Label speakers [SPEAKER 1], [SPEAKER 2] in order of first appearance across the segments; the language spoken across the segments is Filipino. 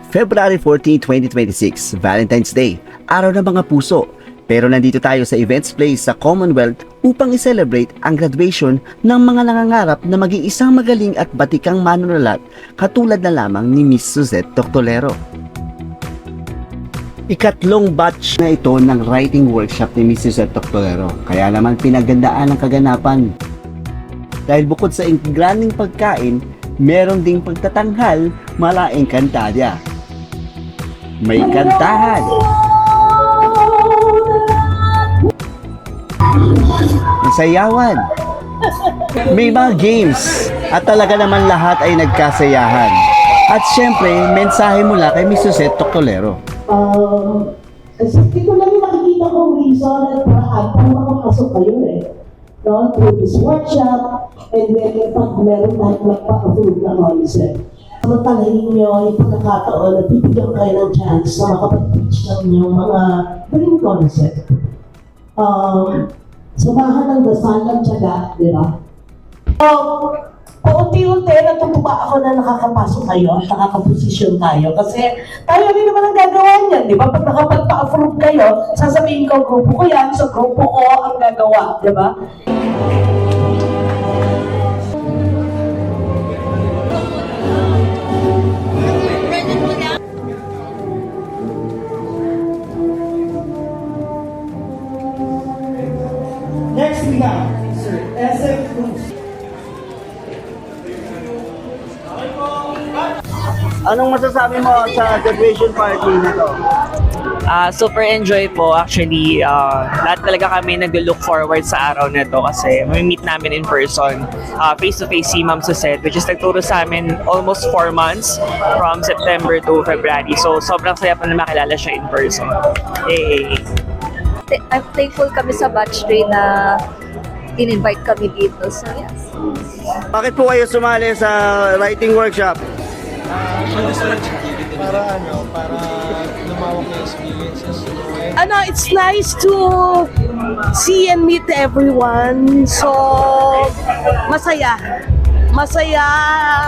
[SPEAKER 1] February 14, 2026, Valentine's Day, araw ng mga puso. Pero nandito tayo sa Events Place sa Commonwealth upang i-celebrate ang graduation ng mga nangangarap na maging isang magaling at batikang manunulat katulad na lamang ni Miss Suzette Toctolero. Ikatlong batch na ito ng writing workshop ni Miss Suzette Toctolero, kaya naman pinagandaan ang kaganapan. Dahil bukod sa integraleng pagkain, meron ding pagtatanghal malaing kantada. May kantahan, sayawan, may mga games, at talaga naman lahat ay nagkasayahan. At syempre, mensahe mula kay Miss Suzette Toctolero.
[SPEAKER 2] Kasi ito lang yung nakikita kong reason at paraan para makapasok kayo no? Through this workshop, and then pag meron tayong magpa-approve na concept. Samantalahin nyo yung pagkakataon na bibigyan kayo ng chance na makapag-teach ng inyong mga dream concept. Samahan ng dasal ng tiyaga, di ba? Paunti-unti natutuwa ako na nakakapasok kayo at nakakaposisyon tayo kasi tayo rin naman ang gagawa niyan, di ba? Pag nakapagpa-approve kayo, sasabihin ko, grupo ko yan, so grupo ko ang gagawa, di ba?
[SPEAKER 3] Next we have, Sir SF Cruz.
[SPEAKER 1] Anong masasabi mo sa graduation party na to?
[SPEAKER 4] Super enjoy po. Actually, lahat talaga kami nag-look forward sa araw na to kasi may meet namin in person, face-to-face si Ma'am Suzette, which is nagturo sa amin almost 4 months from September to February. So, sobrang saya pa na makilala siya in person. Yay!
[SPEAKER 5] I'm thankful kami sa batch 3 na in-invite kami dito. So, yes.
[SPEAKER 1] Bakit po kayo sumali sa writing workshop?
[SPEAKER 3] Para lumawak na experiences.
[SPEAKER 2] It's nice to see and meet everyone. So, masaya. Masaya,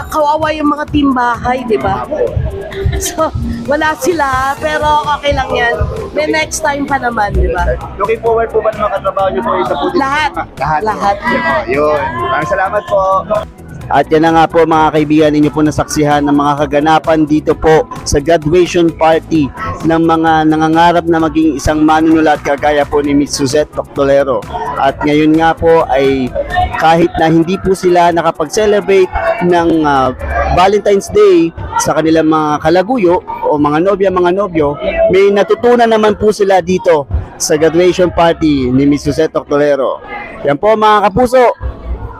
[SPEAKER 2] kawawa yung mga team bahay, di ba? So, wala sila, pero okay lang yan. May next time pa naman, di ba?
[SPEAKER 1] Looking forward po ba na makatrabaho niyo po sa Pudit?
[SPEAKER 2] Lahat. Lahat.
[SPEAKER 1] Yun. Maraming salamat po. At yan na nga po mga kaibigan, inyo po nasaksihan ng mga kaganapan dito po sa graduation party ng mga nangangarap na maging isang manunulat kagaya po ni Miss Suzette Toctolero. At ngayon nga po ay kahit na hindi po sila nakapag-celebrate ng Valentine's Day sa kanilang mga kalaguyo o mga nobyo, may natutunan naman po sila dito sa graduation party ni Miss Suzette Toctolero. Yan po mga kapuso.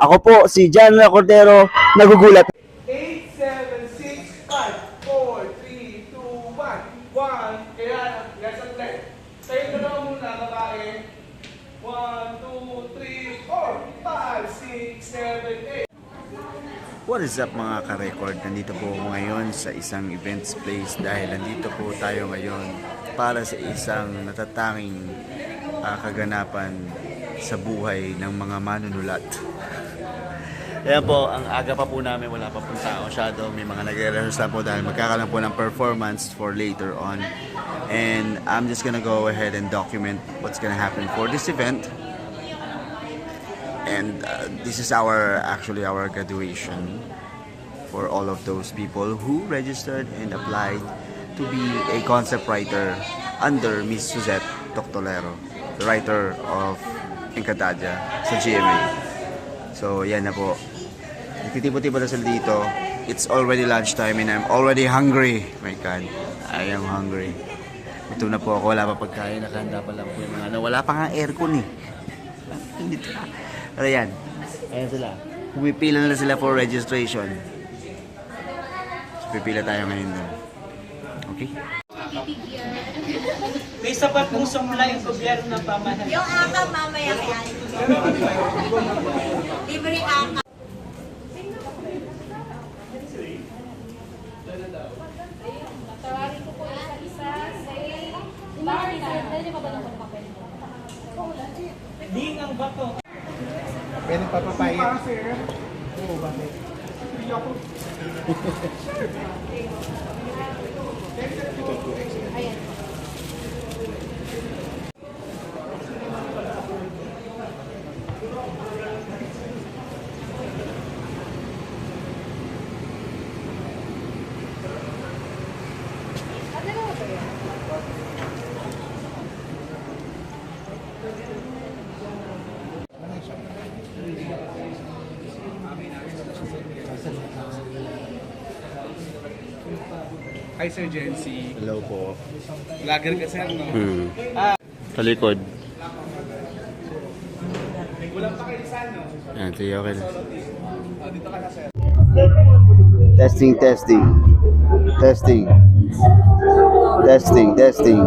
[SPEAKER 1] Ako po si John Cordero, nagugulat.
[SPEAKER 3] 8, 7, 6, 5, 4, 3, 2, 1. 1, kaya, yes, at left. Kayo na lang muna, babae. 1, 2, 3, 4, 5, 6, 7, 8.
[SPEAKER 1] What is up mga ka-record? Nandito po ako ngayon sa isang events place dahil nandito po tayo ngayon para sa isang natatanging kaganapan sa buhay ng mga manunulat. Ayan po, ang aga pa po namin, wala pa po tao masyado. May mga nagre-rehearse po dahil magkakaroon po ng performance for later on. And I'm just gonna go ahead and document what's gonna happen for this event. And this is actually our graduation for all of those people who registered and applied to be a concept writer under Miss Suzette Toctolero, the writer of Encantadia sa GMA. So yan na po. Nagtitipo-tipo na sila dito. It's already lunchtime and I'm already hungry. My God, I am hungry. Ito na po ako, wala pa pagkain. Nakahanda pa lang po yung mga wala pa nga aircon eh. Pero yan, ayan sila. Pumipila na sila for registration. So pipila tayo ngayon doon. Okay?
[SPEAKER 4] May sapat pong supply ang gobyerno ng pamahalaan.
[SPEAKER 6] Yung akam mamaya kaya. Libre akam.
[SPEAKER 7] Tawagin ko po isa-isa. Say, Marna. Dali niyo ba ng papel?
[SPEAKER 4] Ding ang bato.
[SPEAKER 3] Pwede papapayag. Oo, bakit? Hi, Sir Jency.
[SPEAKER 1] Hello po.
[SPEAKER 3] Vlogger ka, sir, no?
[SPEAKER 1] Sa likod.
[SPEAKER 3] Walang pakilisan, no?
[SPEAKER 1] Yan, sige, okay na.
[SPEAKER 3] Dito ka na, sir.
[SPEAKER 1] Testing, testing. Testing. Testing, testing.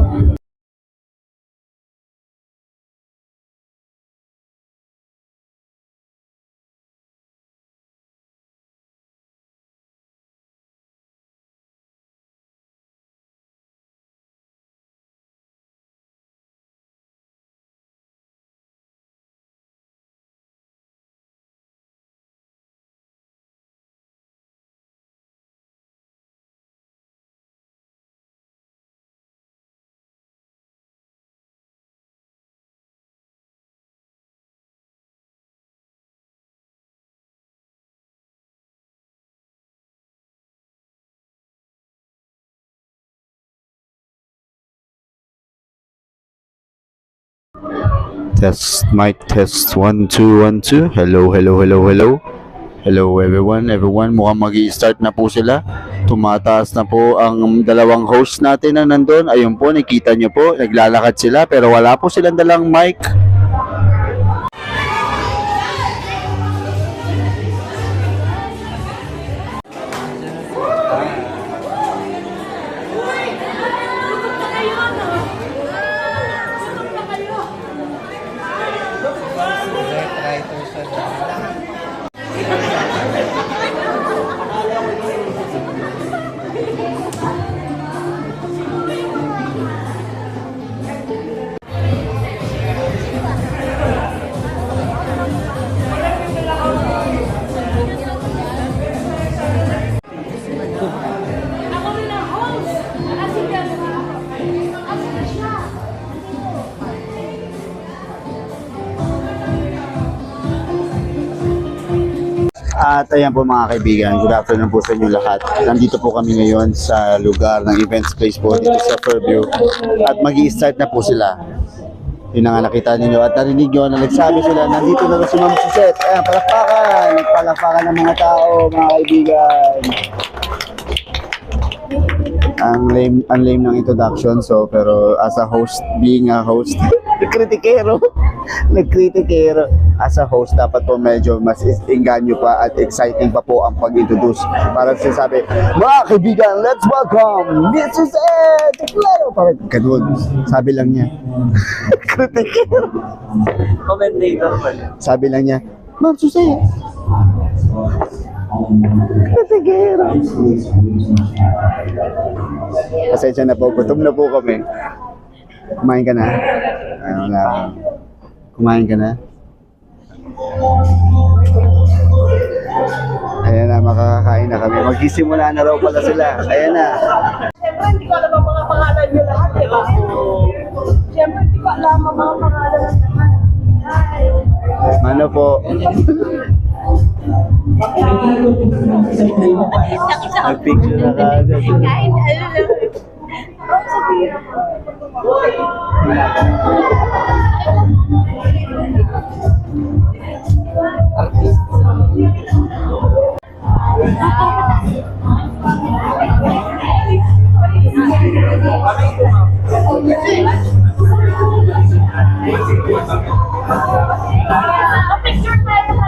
[SPEAKER 1] Test, mic test, 1, 2, 1, 2. Hello, hello, hello, hello. Hello everyone, mukhang mag-i-start na po sila. Tumataas na po ang dalawang host natin na nandun. Ayun po, nakita nyo po, naglalakad sila pero wala po silang dalang mic. At ayan po mga kaibigan, good afternoon po sa inyo lahat. Nandito po kami ngayon sa lugar ng event space po dito sa Fairview. At mag-i-start na po sila. Yun na nga nakita ninyo at narinig nyo na nagsabi sila, nandito na si Ma'am Suzette. Ayan, palakpakan! Nagpalakpakan ng mga tao, mga kaibigan. Ang lame ng introduction, so pero as a host, being a host, nagkritikero. As a host, dapat po medyo mas inganyo pa at exciting pa po ang pag-introduce. Para sinasabi, mga kaibigan, let's welcome Mrs. Ed! Parang ganun. Sabi lang niya. Kritikero.
[SPEAKER 4] Commentator pala.
[SPEAKER 1] Sabi lang niya, Ma'am Suzette. Kritikero. Pasensya na po, gutom na po kami. Kumain ka na? Ayun na. Kumain ka na? Ayan na, makakakain na kami. Magsisimula na raw pala sila. Ayan na.
[SPEAKER 2] Siyempre, hindi ko alam ang mga pangalan nyo lahat, di ba? Siyempre, hindi ko alam ang mga pangalan ng lahat.
[SPEAKER 1] Ano po? Nag-picture na kagad.
[SPEAKER 6] Kain, ano lang.
[SPEAKER 7] Picture tayo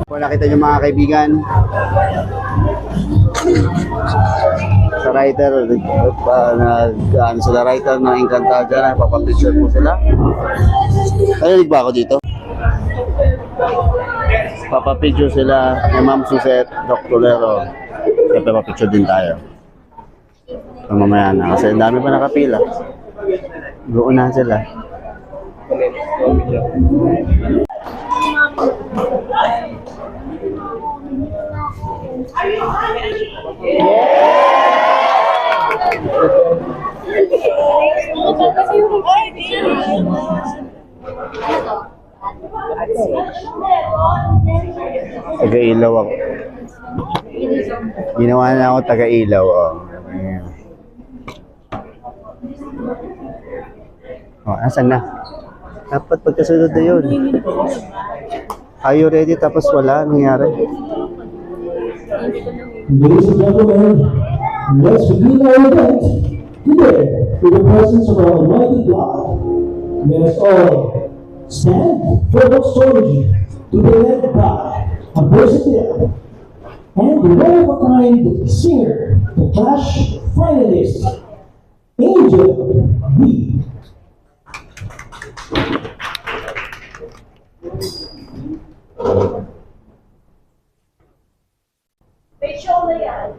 [SPEAKER 1] Kung nakita niyo mga kaibigan, sa writer, ano sila writer na Encantadia, napapapicture po sila. Narinig ba ako dito? Papapicture sila ni Ma'am Suzette, Dr. Lero. Siyempre papicture din tayo. So, mamaya na, kasi ang dami pa nakapila. Doon na sila. Taga-ilaw ako. Ginawa na ako taga-ilaw. Oh. Ayan. Oh, asan na? Dapat pagkasunod na yun. Are you ready? Tapos wala, nangyari.
[SPEAKER 2] Ladies and gentlemen, let's begin our event today with the presence of our Almighty God. Let us all stand for doxology to be led by a versatile and one-of-a-kind singer, the Clash finalist, Angel B.
[SPEAKER 7] May show na yan.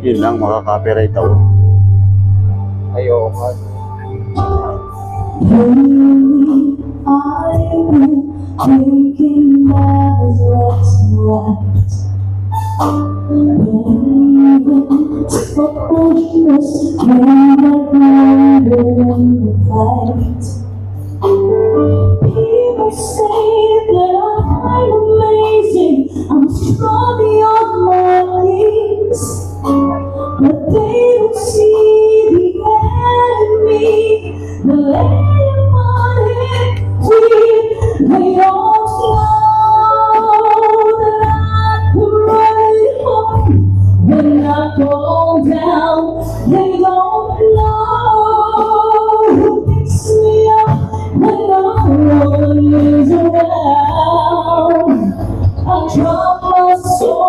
[SPEAKER 1] Yun lang, makaka-copyright ako. Ayoko.
[SPEAKER 2] Thinking as what's right. Foolishness cannot win the fight. People say that I'm amazing, I'm strong beyond my wings, but they don't see the enemy, the laying on it free. They don't know that I can ride home when I go down. They don't know who picks me up when no one is around. I drop my soul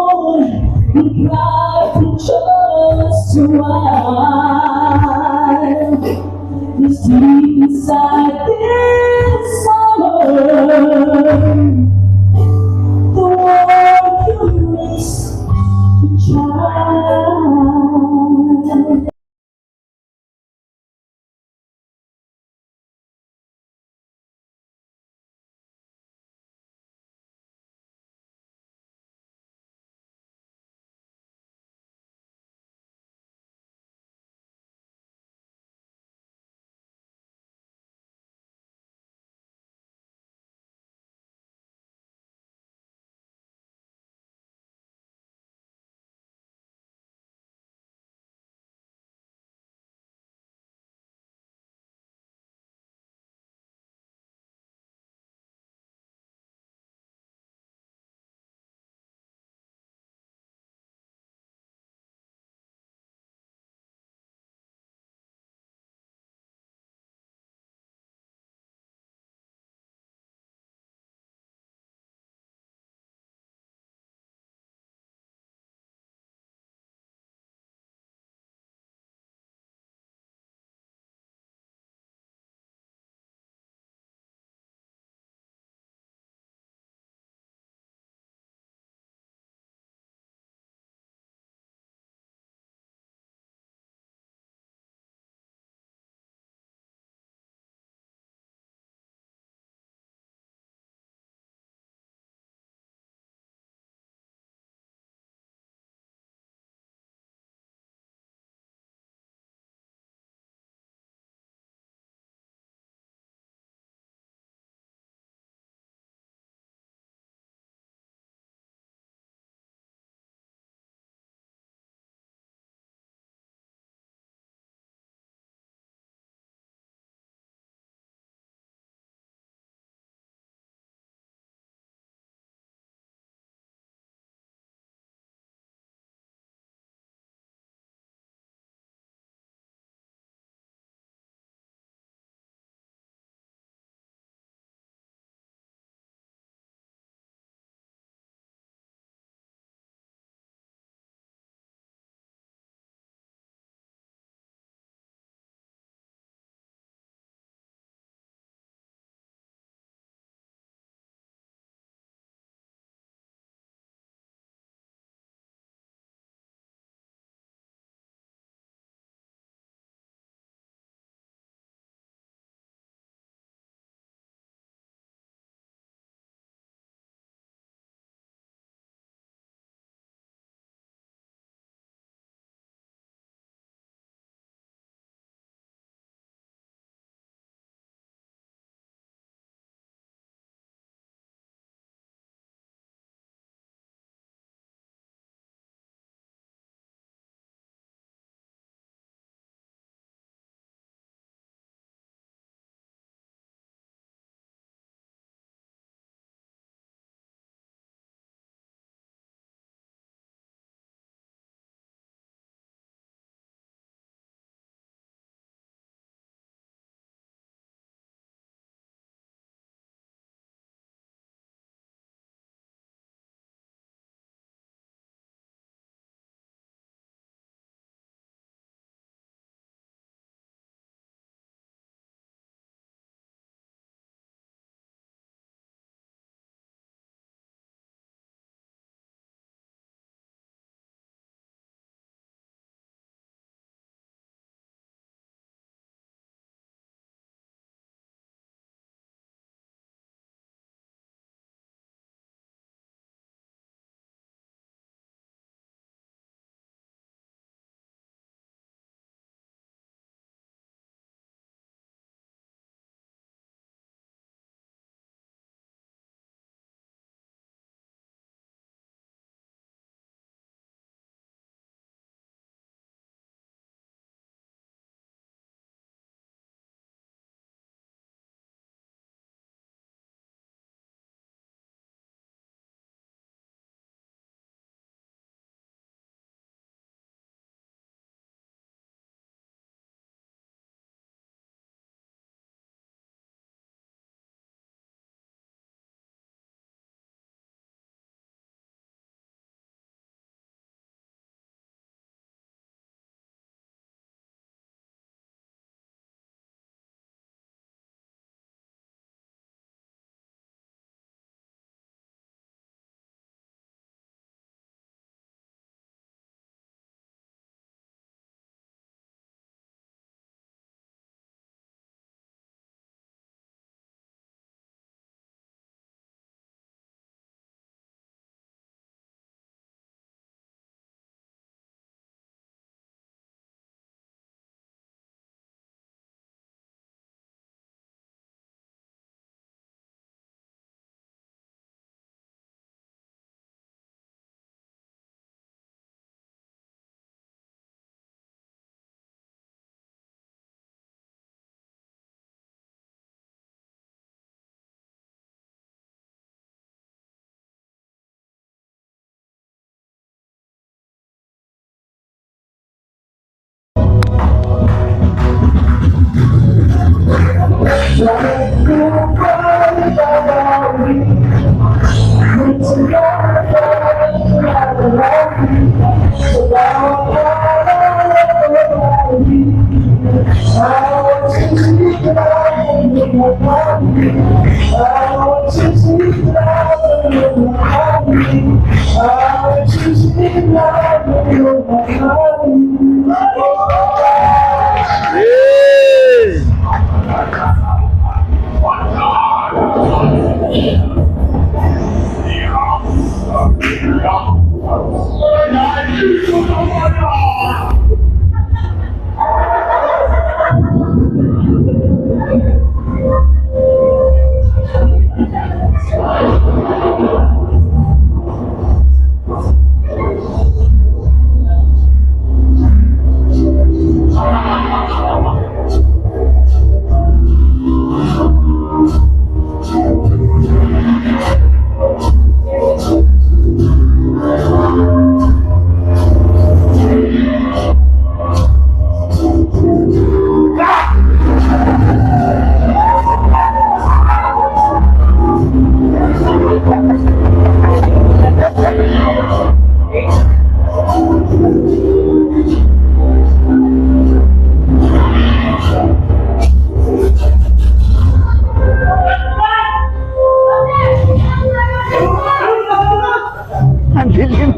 [SPEAKER 1] Ang dilim.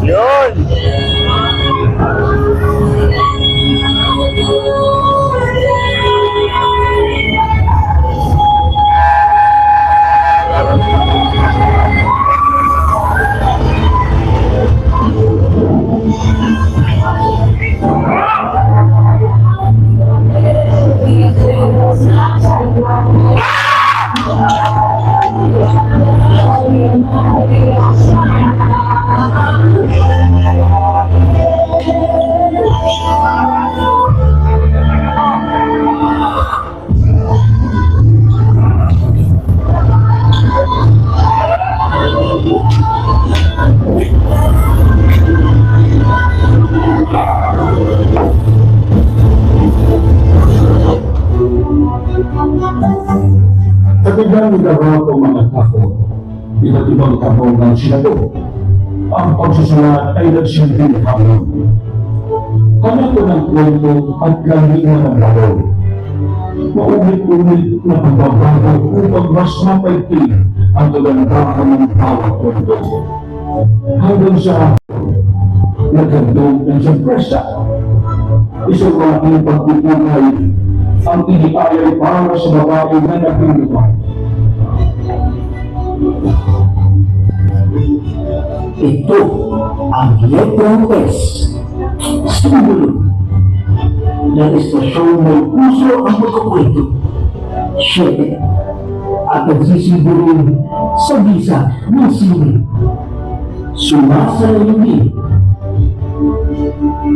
[SPEAKER 1] Yun!
[SPEAKER 8] Katigang nagawa ko mga tao, iba't ibang tao ng senador. Ang pagsusulat ay nagsilbing hamon. Kami ko ng kwento at lamingan ng laro. Maulit-ulit na pagbabago upang mas mapaigting ang kagandahan ng bawat kwento. Hanggang sa naghandog ng sorpresa. Isang aking pagpupulay ang iniayay para sa babae na nagpindutan. Ito ang letrang S. Simbolo ng estasyon ng puso ang magkukwento. 7. At nagsisimbolo sa bisa ng sili. Sumasalayin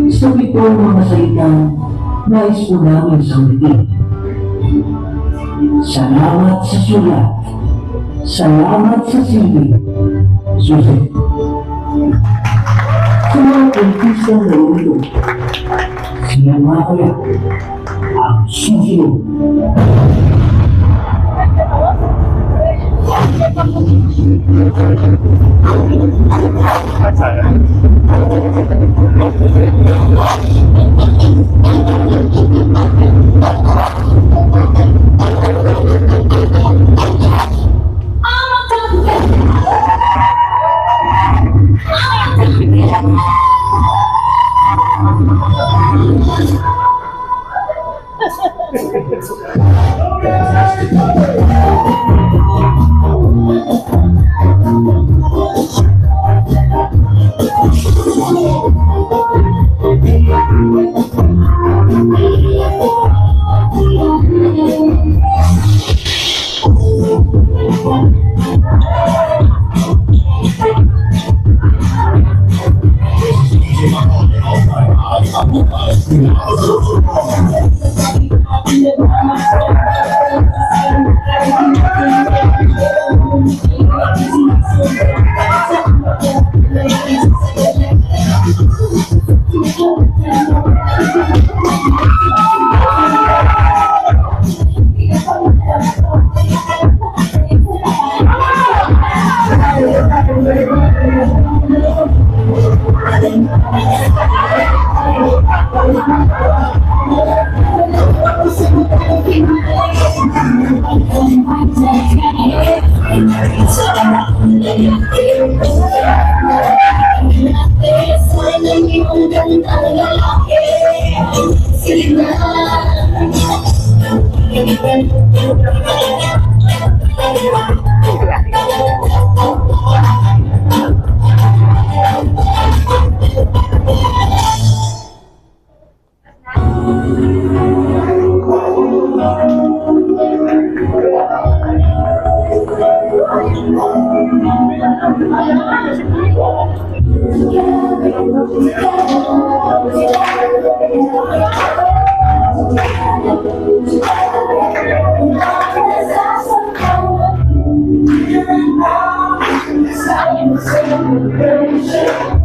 [SPEAKER 8] sa pitong mga salitang nais po namin sambitin. Salamat sa sulat. Salamat sa sili. Susi. Sa mga artistang narulo, sila mga kaya ang susunod.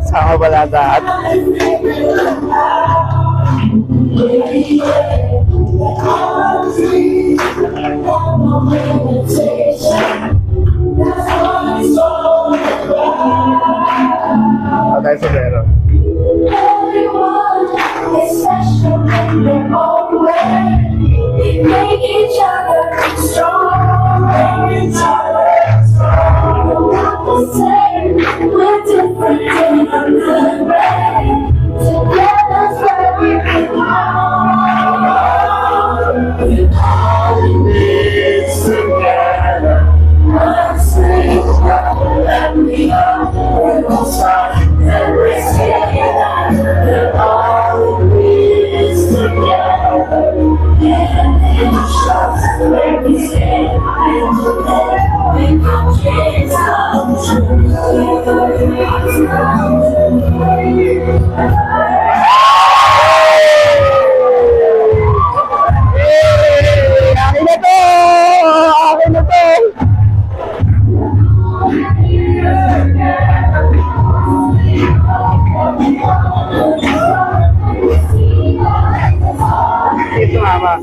[SPEAKER 1] Sama ba lahat? Patay sa pero.
[SPEAKER 7] Make each other strong. Make each other strong. We're not the same. We're different in a good way. Together's where we belong. We all need together. One stage, let me up. We will start every together. We're all need together. And in the shots, where we stand, and together we can dreams come true.
[SPEAKER 1] Akin na to! Akin na to! Ito, mama.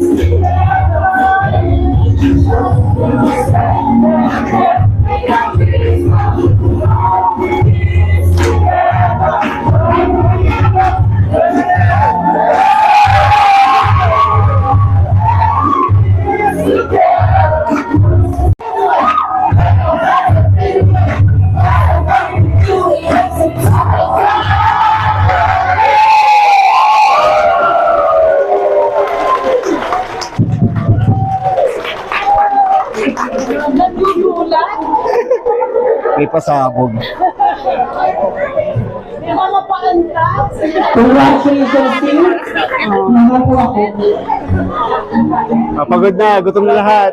[SPEAKER 1] May pasabog.
[SPEAKER 2] Congratulations, team. Mga po ako.
[SPEAKER 1] Mapagod na, gutom na lahat.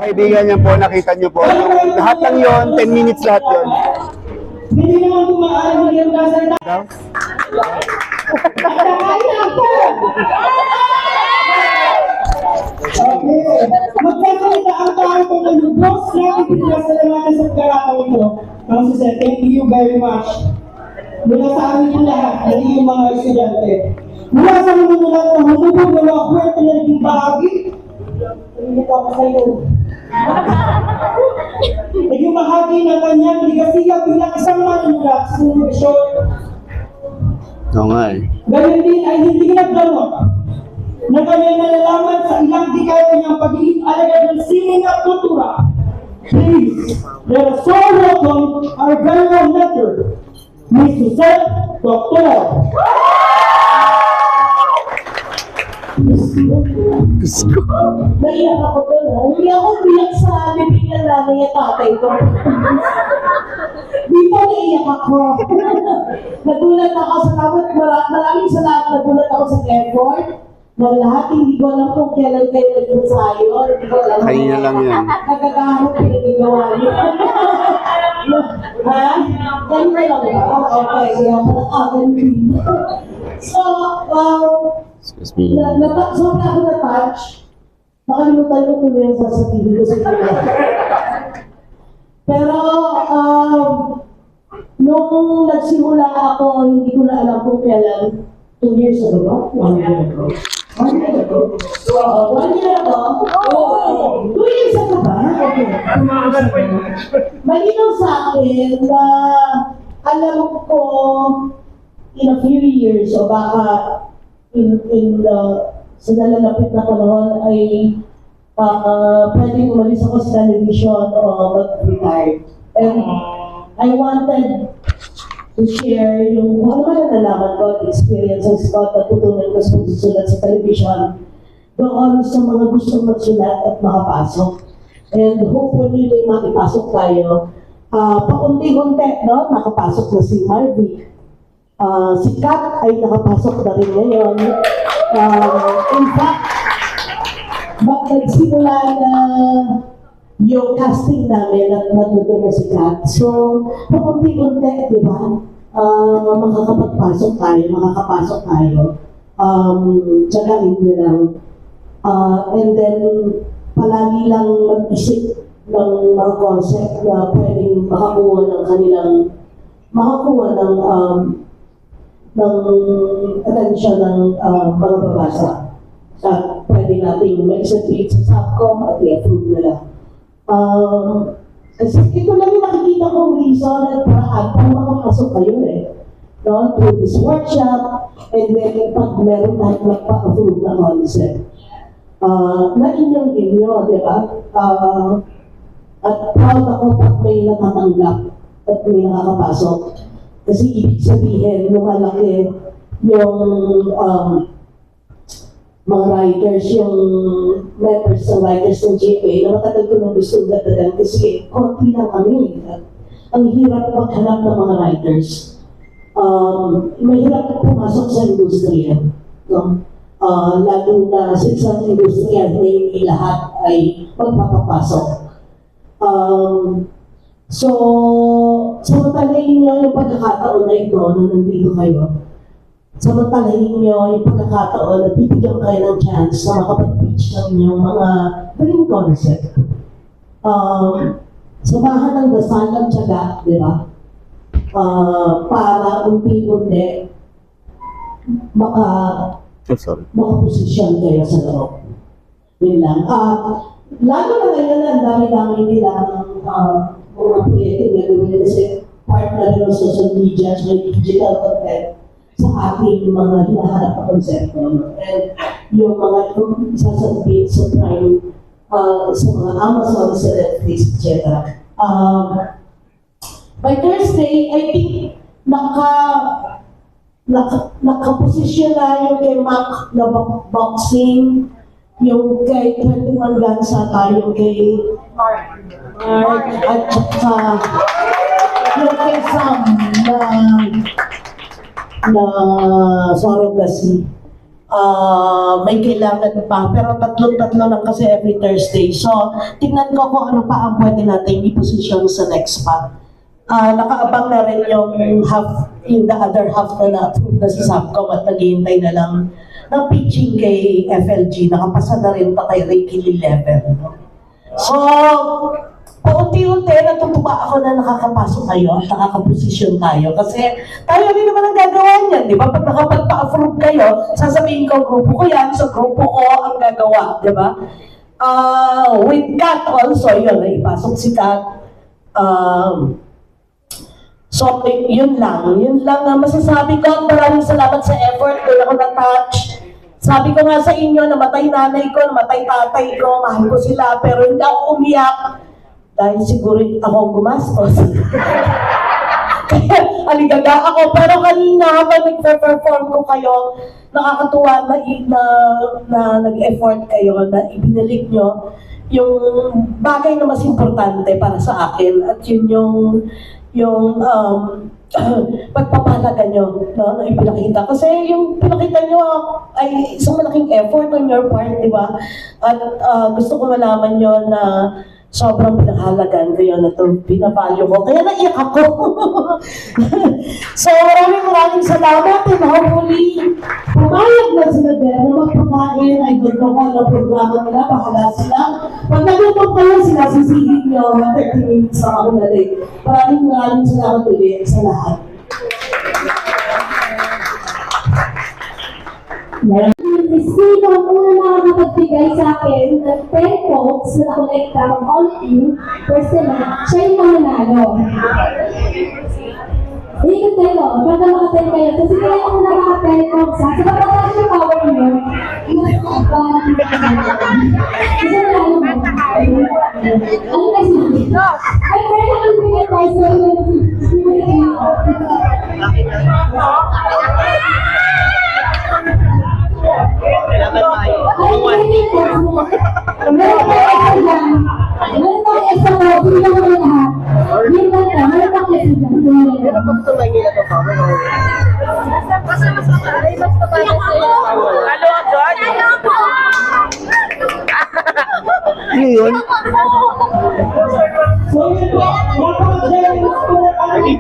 [SPEAKER 1] Kaibigan niyo po, nakita niyo po. Yung lahat lang yon, 10 minutes lahat yon.
[SPEAKER 2] Hindi naman tumaan mo yung kasalita. Okay. Magkakalita ang tao ko ng lubos. Grabe pinasalamatan sa pagkakataon mo. Ang Jose, thank you very much. Mula sa amin po lahat, ng iyong mga estudyante. Mula sa mundo lang na humubog ng mga kwento na naging bahagi. Hindi ko ako sa'yo. Naging bahagi ng kanyang ligasiya bilang isang manunulat sa telebisyon.
[SPEAKER 1] Oo nga eh.
[SPEAKER 2] Ganun din ay hindi nagdamot na kanyang nalalaman sa ilang dekada niyang pagiging alagad ng sining at kultura. Please, let us all welcome our very own mentor, Ms. Suzette Dr. Naiyak ako doon, ha? Hindi ako biyak sa bibig ng nanay at tatay ko. Di pa naiyak ako. Nagulat ako sa maraming salamat. Nagulat ako sa effort ng lahat. Hindi ko alam kung kailan kayo nag-ensayo. Hindi ko alam.
[SPEAKER 1] Kanina lang yan.
[SPEAKER 2] Nagkakahapon pinagagawa niyo. Ha? Kanina lang ba? Okay. Kaya parang akin. So,
[SPEAKER 1] Excuse me.
[SPEAKER 2] sobrang ako na-touch. Nakalimutan ko tuloy ang sasabihin ko sa inyo. Pero, nung nagsimula ako, hindi ko na alam kung kailan. 2 years ago ba? 1 year ago. 1 year ago? 1 year ago? 2 years ago ba? Malinaw sa akin na alam ko in a few years o baka sa nalalapit na panahon ay pwedeng umalis ako sa television o mag-retire. And I wanted to share yung kung ano man na nalaman ko, experiences ko, natutunan ko sa pagsusulat sa television, doon sa mga gustong magsulat at makapasok. And hopefully, may makipasok tayo. Paunti-unti, no? Nakapasok na si Marvy. Si Kat ay nakapasok na rin ngayon. In fact, nagsimula na yung casting namin at natuto na si Kat. So, paunti-unti, di ba? Makakapagpasok tayo, makakapasok tayo. Tsagain nyo lang. And then, palagi lang mag-isip ng mga concept na pwedeng makakuha ng kanilang, makakuha ng atensyon ng mga babasa. At pwede natin ma-execute sa Subcom at i-approve nila. Kasi ito lang yung nakikita kong reason at paraan para makapasok kayo no? Through this workshop, and then pag meron tayong magpa-approve na concept. Na inyong-inyo, di ba? At proud ako pag may natatanggap at may nakakapasok. Kasi ibig sabihin, lumalaki yung mga writers, yung members ng writers ng GMA na matagal ko nang gusto dadagan kasi konti lang kami. Ang hirap maghanap ng mga writers. Mahirap pumasok sa industriya. No? Lalo na sa isang industriya na hindi lahat ay magpapapasok. So, samantalahin nyo yung pagkakataon na ito na nandito kayo. Samantalahin nyo yung pagkakataon na bibigyan kayo ng chance na makapag-pitch ng inyong mga dream concept. Samahan ng dasal at tiyaga, di ba? Para unti-unti makaposisyon kayo sa loob. Yun lang. Lalo na ngayon, ang dami-dami nilang mga proyekto na gawin kasi part na rin ng social media at digital content sa ating mga hinahanap na konsepto. And yung mga sasabit sa Prime, sa mga Amazon, sa Netflix, etc. By Thursday, I think nakaposisyon na yung kay Mac na boxing, yung kay 21 Guns ata, yung kay Mark, at saka yung kay Sam na surrogacy. May kailangan pa, pero tatlo lang kasi every Thursday. So, tingnan ko kung ano pa ang pwede natin i-position sa next pa. Nakaabang na rin yung the other half na na-approve na sa Subcom at naghihintay na lang ng pitching kay FLG. Nakapasa na rin pa kay Reiki level. No? So, paunti-unti natutuwa ako na nakakapasok kayo at nakakaposisyon tayo. Kasi tayo rin naman ang gagawa niyan, di ba? Pag nakapagpa-approve kayo, sasabihin ko, grupo ko yan, so grupo ko ang gagawa, di ba? With Kat also, yun, ipasok si Kat. So, yun lang ang masasabi ko. Maraming salamat sa effort. Doon ako na-touch. Sabi ko nga sa inyo, namatay nanay ko, namatay tatay ko, mahal ko sila, pero hindi ako umiyak. Dahil siguro ako gumastos. Kaya aligaga ako. Pero kanina habang nag-perform ko kayo, nakakatuwa na nag-effort kayo, na ibinalik nyo yung bagay na mas importante para sa akin. At yun yung pagpapalaga nyo, no, na ipinakita. Kasi yung pinakita nyo ay isang malaking effort on your part, di ba? At gusto ko malaman nyo na sobrang pinahalagan ko yun, na ito, pinavalue ko. Kaya naiyak ako. So, maraming salamat. And hopefully, pumayag na sila din na magpakain. I don't know kung ano programa nila. Bahala sila. Pag nagutom kayo, sila sisihig nyo. 30 minutes na ako na rin. Maraming salamat ulit sa lahat.
[SPEAKER 7] si Steve ang una nakakapagbigay sa akin ng 10 votes na nakolekta ng all team. First naman, siya yung mananalo. Ikot kayo, pagka makatel kayo. Kasi kaya ako nakaka-10 votes ha. So kapag tayo yung power nyo, kasi nalalo mo. Ano kasi? Ay, pero nakakabigay tayo sa
[SPEAKER 1] Ano yun?
[SPEAKER 2] So yun po, napaka-generous po ng aming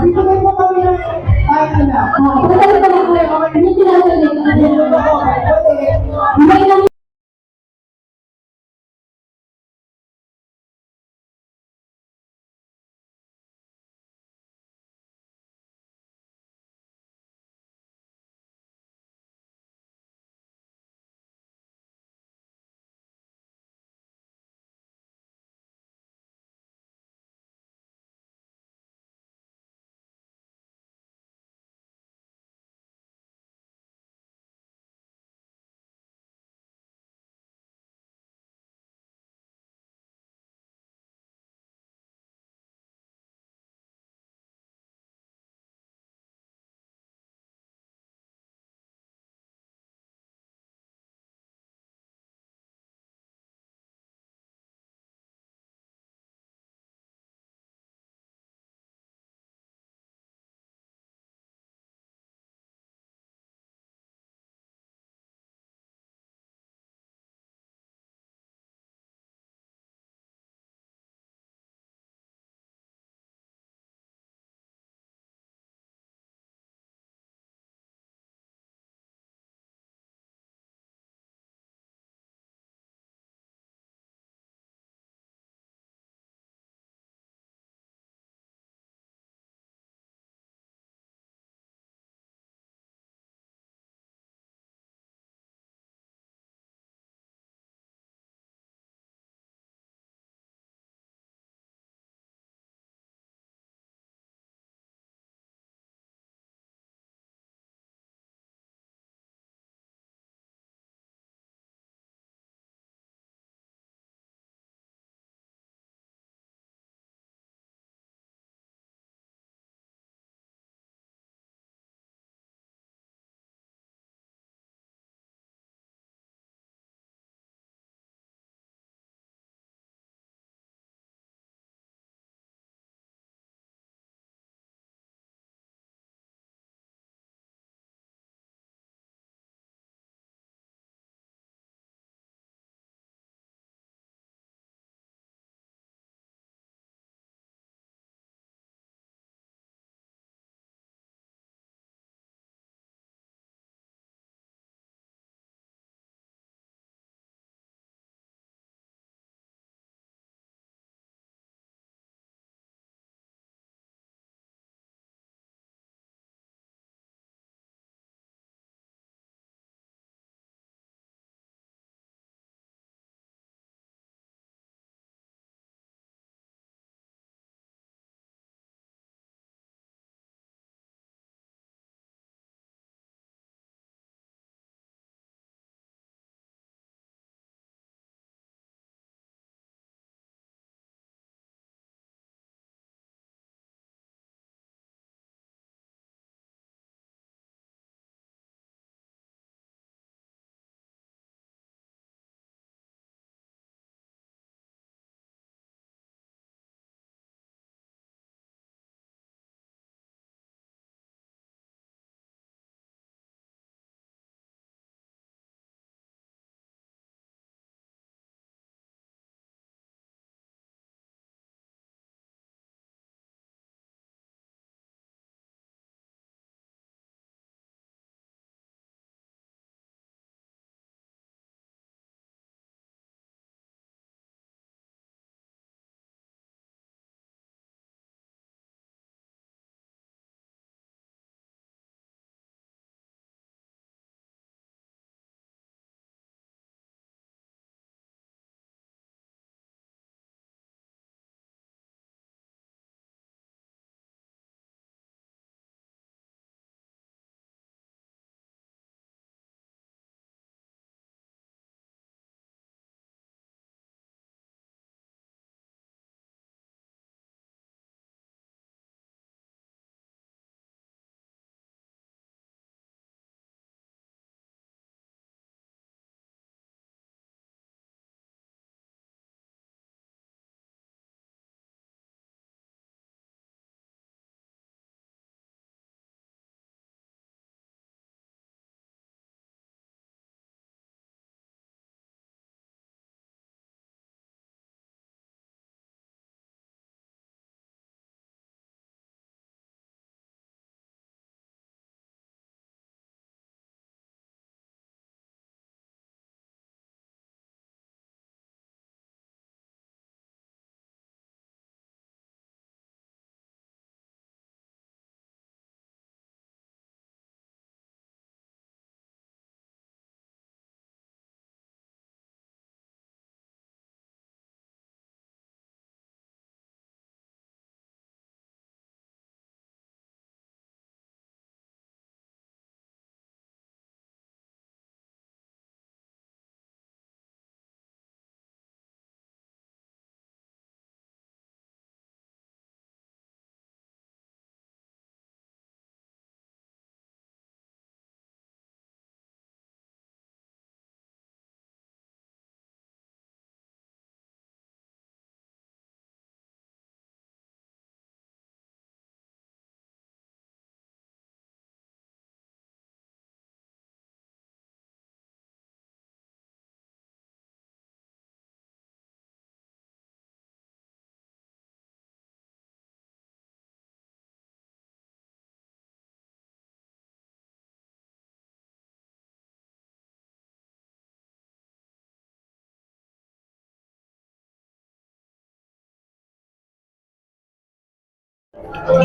[SPEAKER 2] Dito na po kami ng
[SPEAKER 7] Hindi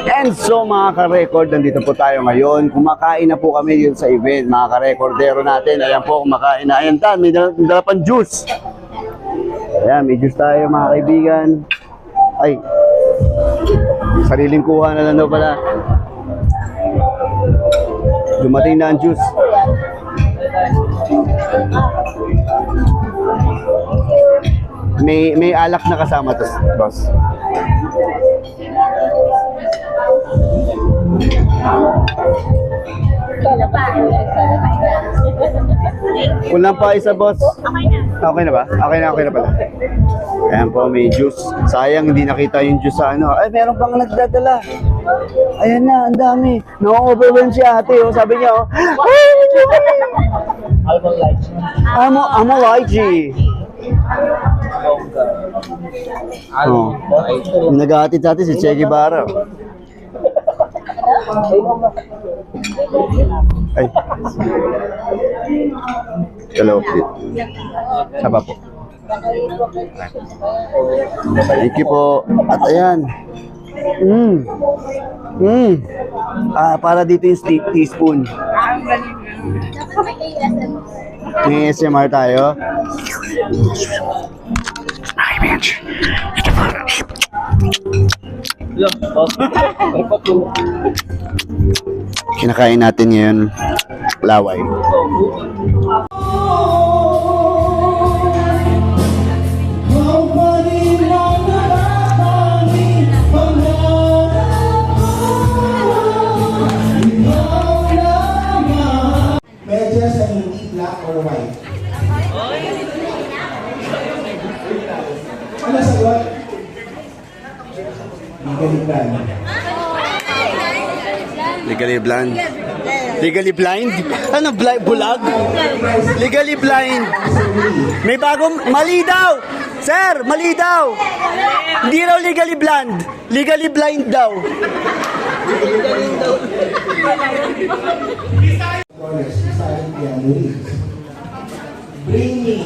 [SPEAKER 1] And so mga ka-record, nandito po tayo ngayon. Kumakain na po kami dito sa event, mga ka-recordero natin. Ayan po, kumakain na. Ayan ta, may dala pang juice. Ayan, may juice tayo mga kaibigan. Ay, sariling kuha na lang daw pala. Dumating na ang juice. May alak na kasama to, boss. Kulang pa isa, boss. Okay na ba? Okay na pala. Ayan po, may juice. Sayang, hindi nakita yung juice sa ano. Ay, meron pang nagdadala. Ayan na, ang dami. No-overwhelm si ate, oh. Sabi niya, oh. Amo lychee. Oh. Nag-aatid sa atin si Che Guevara. Ay. Hello. Saba po. Thank you po. At ayan. Para dito yung teaspoon. May ASMR tayo. Kinakain natin ngayon laway.
[SPEAKER 9] Medyas na hindi black or white. Ano sagot? Legally blind.
[SPEAKER 1] Legally blind. Legally blind? Ano, bulag? Legally blind. May bagong, mali daw! Sir, mali daw! Hindi raw legally blind. Legally blind daw.
[SPEAKER 9] Bring me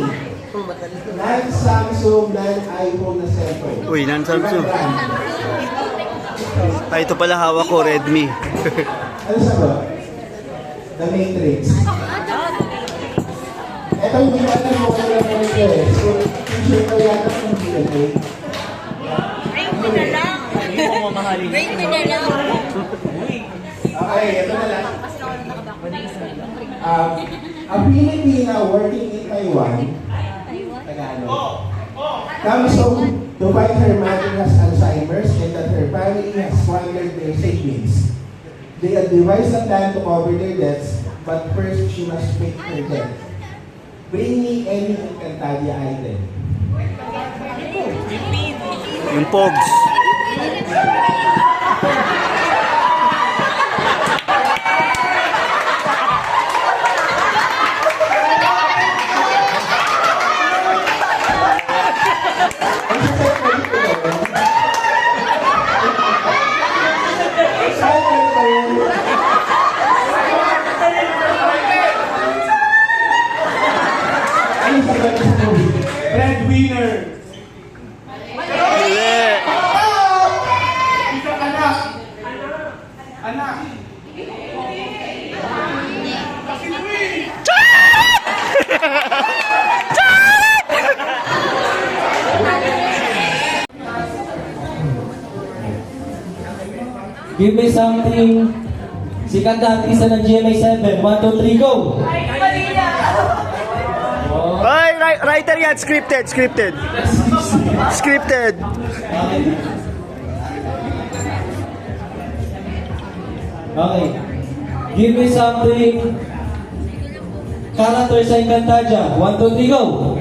[SPEAKER 9] non-Samsung, non-iPhone na cellphone.
[SPEAKER 1] Uy, non-Samsung. Ay, ito pala hawak ko, Redmi.
[SPEAKER 9] Ano sagot? The Matrix. Ito hindi ba ito mo kaya mo ito eh. So, teacher ko yata ng DNA.
[SPEAKER 6] Bring me na lang. Bring me na lang.
[SPEAKER 9] Okay, ito na lang. A Filipina working in Taiwan, Tagalog, comes home to find her mother has Alzheimer's and that her family has squandered their savings. They have devised a plan to cover their debts, but first she must pay her debt. Bring me any Encantadia item.
[SPEAKER 1] Yung Pogs.
[SPEAKER 3] Breadwinner. Isang anak. Anak. Kasi Luis.
[SPEAKER 10] Give me something. Sikat na artista ng GMA7. 1, 2, 3, go!
[SPEAKER 1] Ay, writer yan. Scripted.
[SPEAKER 10] Okay. Give me something. Character sa Encantadia. 1, 2, 3, go!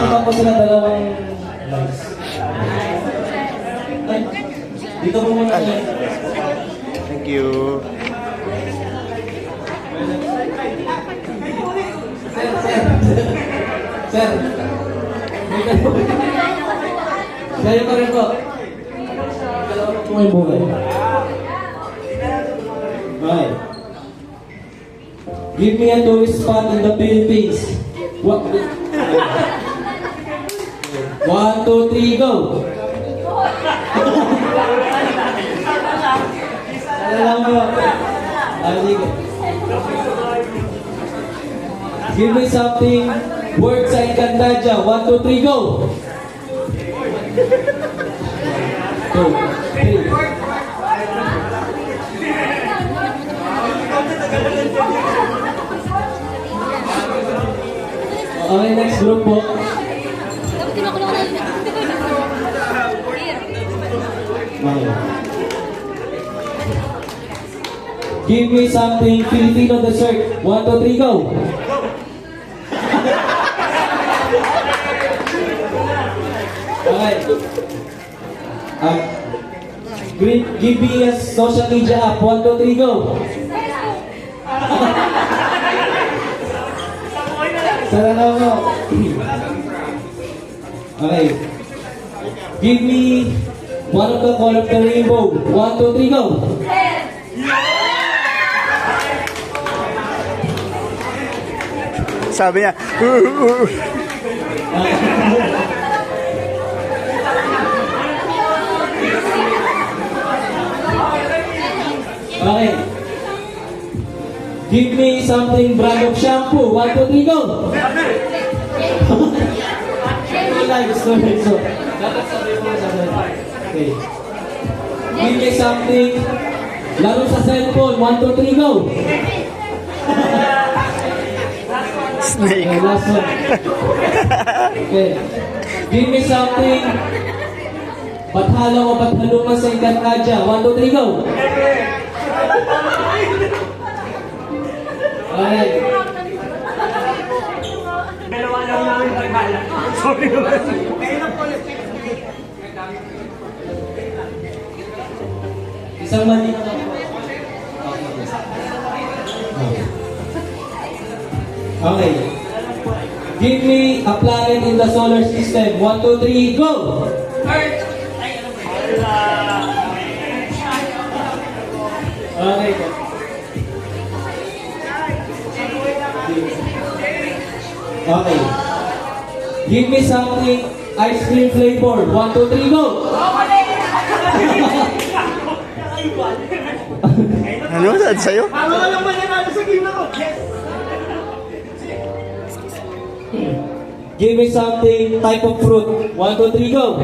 [SPEAKER 10] Meron po sila dalawang lights. Ay, dito po muna.
[SPEAKER 1] Thank you.
[SPEAKER 10] Sir. Sa'yo pa rin po. Dalawa po may buhay. Okay. Give me a tourist spot in the Philippines. What? 1, 2, 3, go! lang mo. Sige. Give me something. Words sa Encantadia. 1, 2, 3, go! 2, 3. Okay, next group po. Okay. Give me something Filipino dessert. 1, 2, 3, go! Okay. Give me a social media app. 1, 2, 3, go! Saranaw mo. Okay. Give me one of the color of the rainbow. 1, 2, 3, go!
[SPEAKER 1] Sabi niya,
[SPEAKER 10] Okay. Give me something brand of shampoo. 1, 2, 3, go! So, dapat sabi mo sa okay. Give me something laro sa cellphone. 1, 2, 3, go!
[SPEAKER 1] snake.
[SPEAKER 10] Okay, last one. Okay. Give me something pathalong o pathalungan sa Encantadia. 1, 2, 3, go! Okay. Isang mali na lang. Okay. Give me a planet in the solar system. 1, 2, 3, go! Okay. Okay. Give me something ice cream flavor. 1, 2, 3, go!
[SPEAKER 1] Ano? Saan sa'yo?
[SPEAKER 10] Give me something type of fruit. 1, 2, 3, go!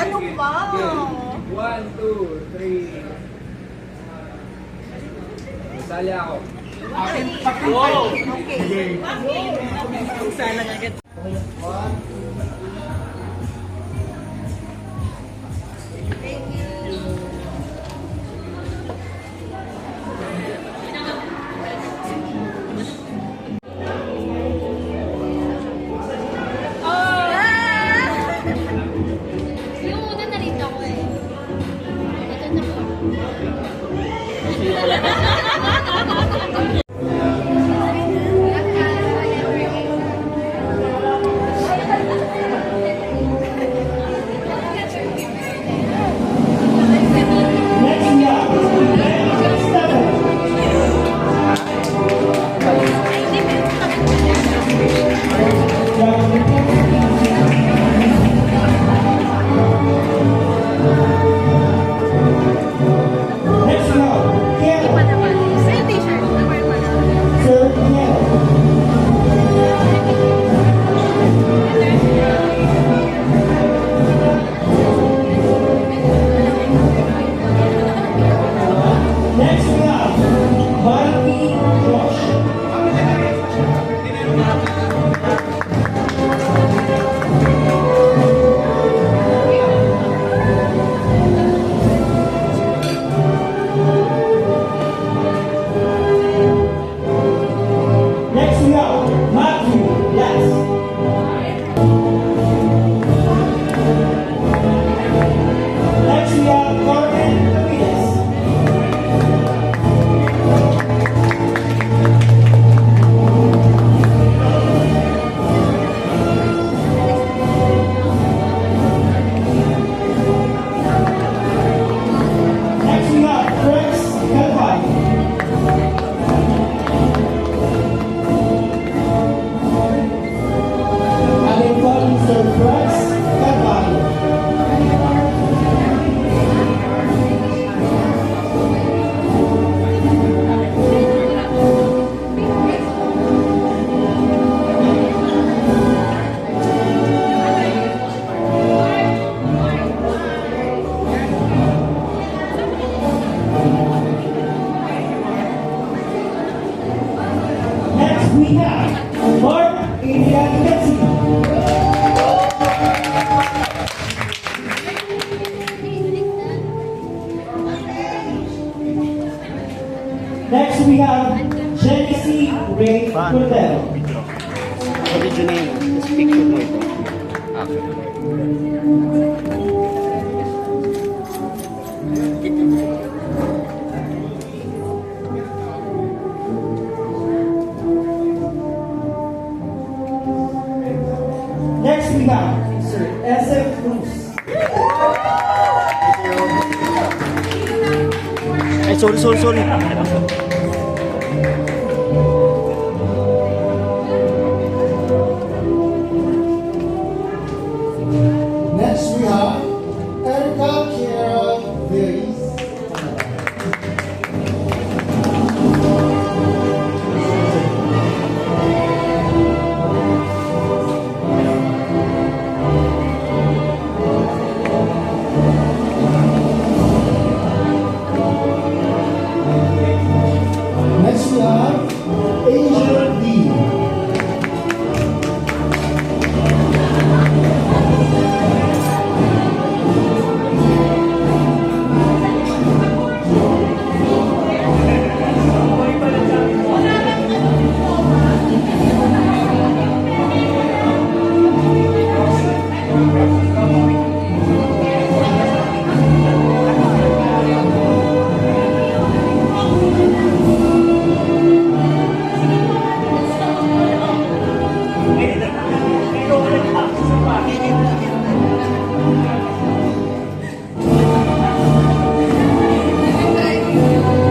[SPEAKER 6] Ano ba?
[SPEAKER 3] 1, 2, 3. Sali ako.
[SPEAKER 7] Yung una narito ako eh. Ito na po.
[SPEAKER 10] we have Mark Adrian Messi. Next we have Genesee Ray Cordero.
[SPEAKER 1] Video na yun. Tapos picture mo ito.
[SPEAKER 10] Next we have Sir SF Cruz.
[SPEAKER 1] Ay, sorry.
[SPEAKER 9] Next we have Erica Kiera Veris. Next we have Asia D.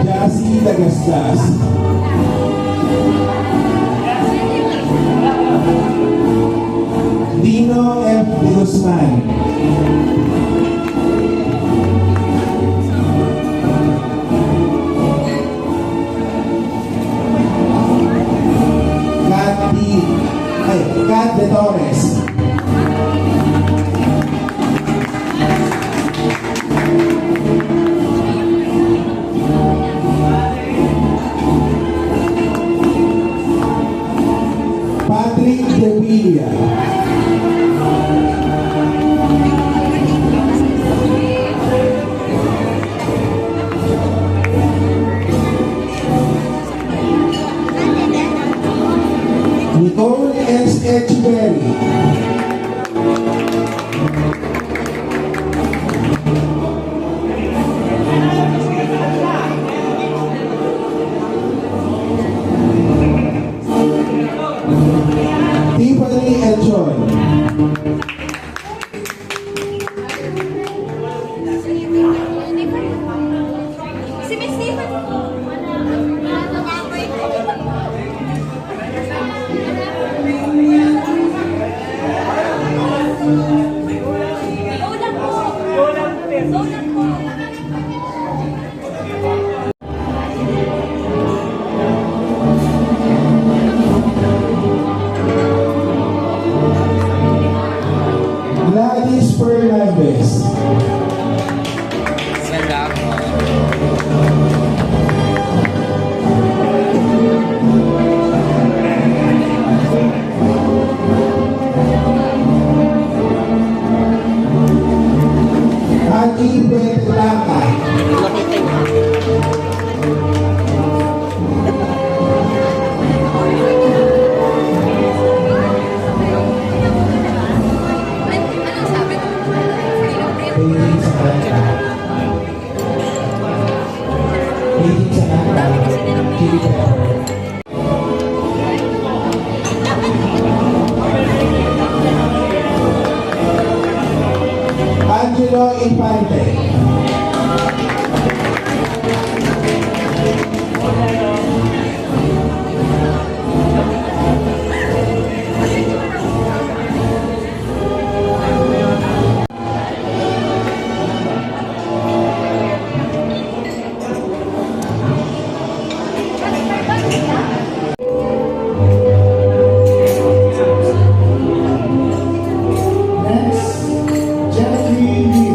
[SPEAKER 9] Jassy Dagastas. Dino F. De Guzman. Kat De Torres. Patrick De Villa. Nicole S. Echeverry. Tiffany Elchon.
[SPEAKER 5] Si Miss Stephen.
[SPEAKER 9] Gladys Fernandez. Aki Betlaka. Paging sa kanta. Paging sa kanta. Kilig ako. Angelo Infante. Next, Jeffrey Lee.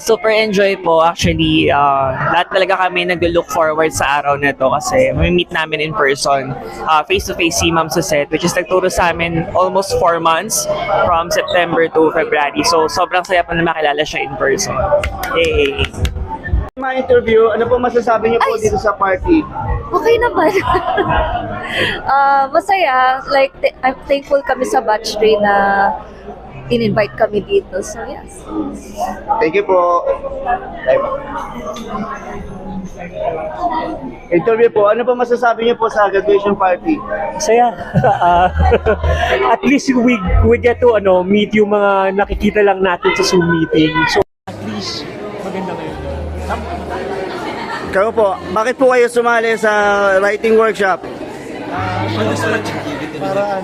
[SPEAKER 4] Super enjoy po. Actually, lahat talaga kami nag-look forward sa araw na to kasi may meet namin in person. Face-to-face si Ma'am Suzette, which is nagturo sa amin almost 4 months from September to February. So, sobrang saya po na makilala siya in person. Yay!
[SPEAKER 1] Mga interview, ano po masasabi niyo po dito sa party?
[SPEAKER 5] Okay naman. Masaya. Like, I'm thankful kami sa batch 3 na in-invite kami dito. So, yes.
[SPEAKER 1] Thank you po. Interview po, ano po masasabi niyo po sa graduation party?
[SPEAKER 11] Saya. At least we get to meet yung mga nakikita lang natin sa Zoom meeting. So at least maganda ngayon.
[SPEAKER 1] Kayo po, bakit po kayo sumali sa writing workshop?
[SPEAKER 12] Para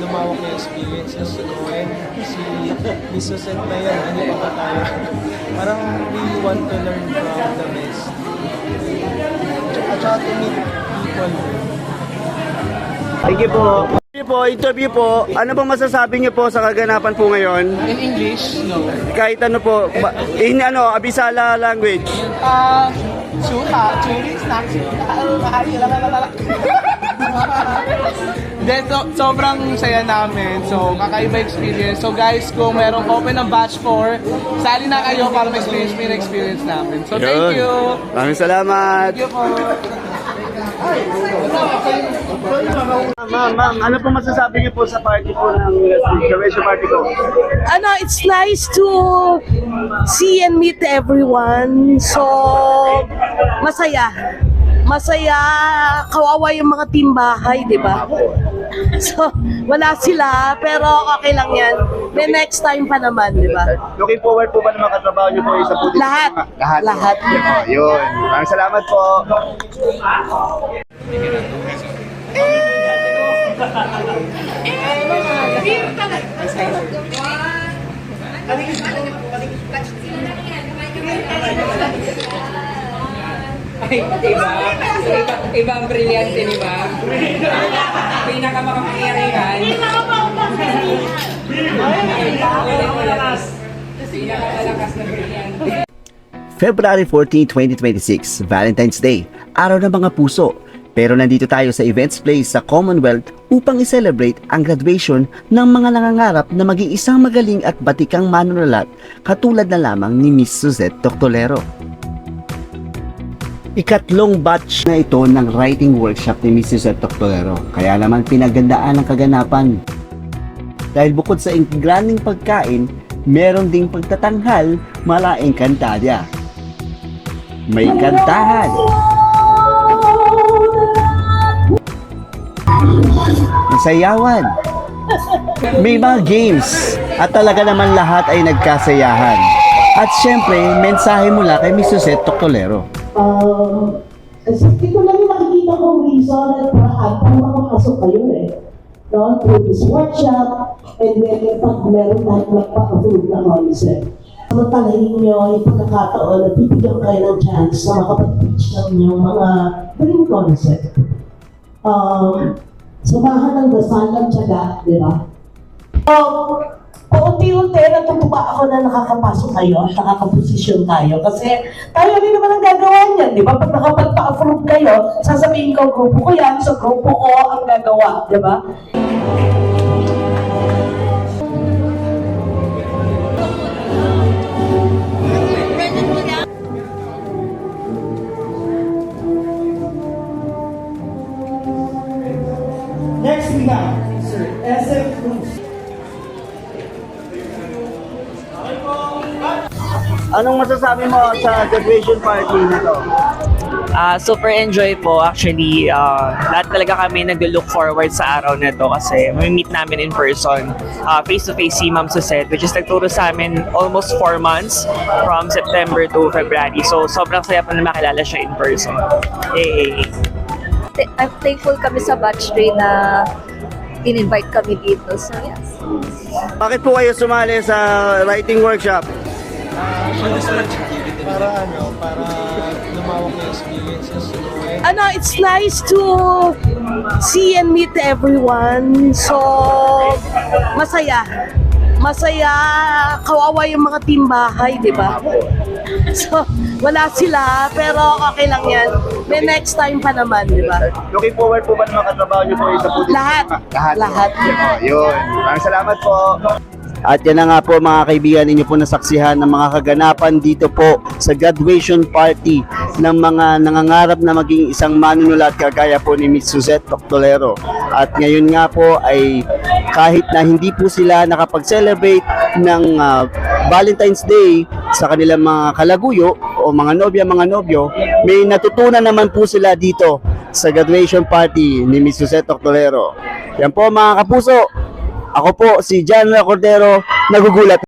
[SPEAKER 12] lumawak yung experiences and si Miss Suzette na yan, hindi pa tayo. Parang we want to learn from the best. At saka to meet people.
[SPEAKER 1] Thank you po. Interview po, ano po masasabi niyo po sa kaganapan po ngayon?
[SPEAKER 12] In English, no.
[SPEAKER 1] Kahit ano po, in Abisala language.
[SPEAKER 3] Then, sobrang saya namin. So, kakaiba experience. So, guys, kung merong open ng batch 4, sali na kayo para ma-experience mo yung experience namin. So, thank you.
[SPEAKER 1] Maraming salamat.
[SPEAKER 3] Thank you po.
[SPEAKER 1] Ma'am, ano po masasabi niyo po sa party po ng graduation party ko?
[SPEAKER 2] It's nice to see and meet everyone. So, masaya. Masaya, kawawa yung mga team bahay, di ba? So, wala sila, pero okay lang yan. May next time pa naman, di ba?
[SPEAKER 1] Looking forward po ba na makatrabaho niyo po sa pulis?
[SPEAKER 2] Lahat. Lahat.
[SPEAKER 1] Yun. Maraming salamat po.
[SPEAKER 6] Iba ang brilyante, di ba? Pinakamakapangyarihan. Pinakamalakas na brilyante.
[SPEAKER 1] February 14, 2026, Valentine's Day, araw ng mga puso. Pero nandito tayo sa Events Place sa Commonwealth upang i-celebrate ang graduation ng mga nangangarap na maging isang magaling at batikang manunulat katulad na lamang ni Miss Suzette Doctolero. Ikatlong batch na ito ng writing workshop ni Miss Suzette Doctolero, kaya naman pinagandaan ang kaganapan. Dahil bukod sa ingranding pagkain, meron ding pagtatanghal, malaing kantarya. May kantahan, sayawan, may mga games, at talaga naman lahat ay nagkasayahan. At syempre, mensahe mula kay Miss Suzette Doctolero.
[SPEAKER 2] Kasi ito lang yung nakikita kong reason at paraan para makapasok kayo no? Through this workshop, and then pag meron tayo magpa-approve ng concept. Samantalahin nyo yung pagkakataon na bibigyan kayo ng chance na makapag-teach ng inyong mga dream concept. Samahan ng dasal ng tiyaga, di ba? Paunti-unti natutuwa ako na nakakapasok kayo at nakakaposisyon tayo kasi tayo rin naman ang gagawa niyan, di ba? Pag nakapagpa-approve kayo, sasabihin ko, grupo ko yan, so grupo ko ang gagawa, di ba?
[SPEAKER 12] Next we have, Sir SF Cruz.
[SPEAKER 1] Anong masasabi mo sa graduation party na to?
[SPEAKER 4] Super enjoy po. Actually, lahat talaga kami nag-look forward sa araw na to kasi may meet namin in person. Face-to-face si Ma'am Suzette, which is nagturo sa amin almost 4 months from September to February. So, sobrang saya po na makilala siya in person. Yay!
[SPEAKER 5] I'm thankful kami sa batch 3 na in-invite kami dito. So, yes.
[SPEAKER 1] Bakit po kayo sumali sa writing workshop?
[SPEAKER 12] Para lumawak yung experiences.
[SPEAKER 2] It's nice to see and meet everyone. So, masaya. masaya, kawawa yung mga team bahay, di ba? So, wala sila, pero okay lang yan. May next time pa naman, di ba?
[SPEAKER 1] Looking forward po ba na makatrabaho niyo po isa po dito?
[SPEAKER 2] Lahat. Lahat.
[SPEAKER 1] Yun. Maraming salamat po. At yan na nga po mga kaibigan, ninyo po nasaksihan ng mga kaganapan dito po sa graduation party ng mga nangangarap na maging isang manunulat kagaya po ni Miss Suzette Toctolero. At ngayon nga po ay kahit na hindi po sila nakapag-celebrate ng Valentine's Day sa kanilang mga kalaguyo o mga nobyo, may natutunan naman po sila dito sa graduation party ni Miss Suzette Toctolero. Yan po mga kapuso. Ako po si John Cordero, nagugulat.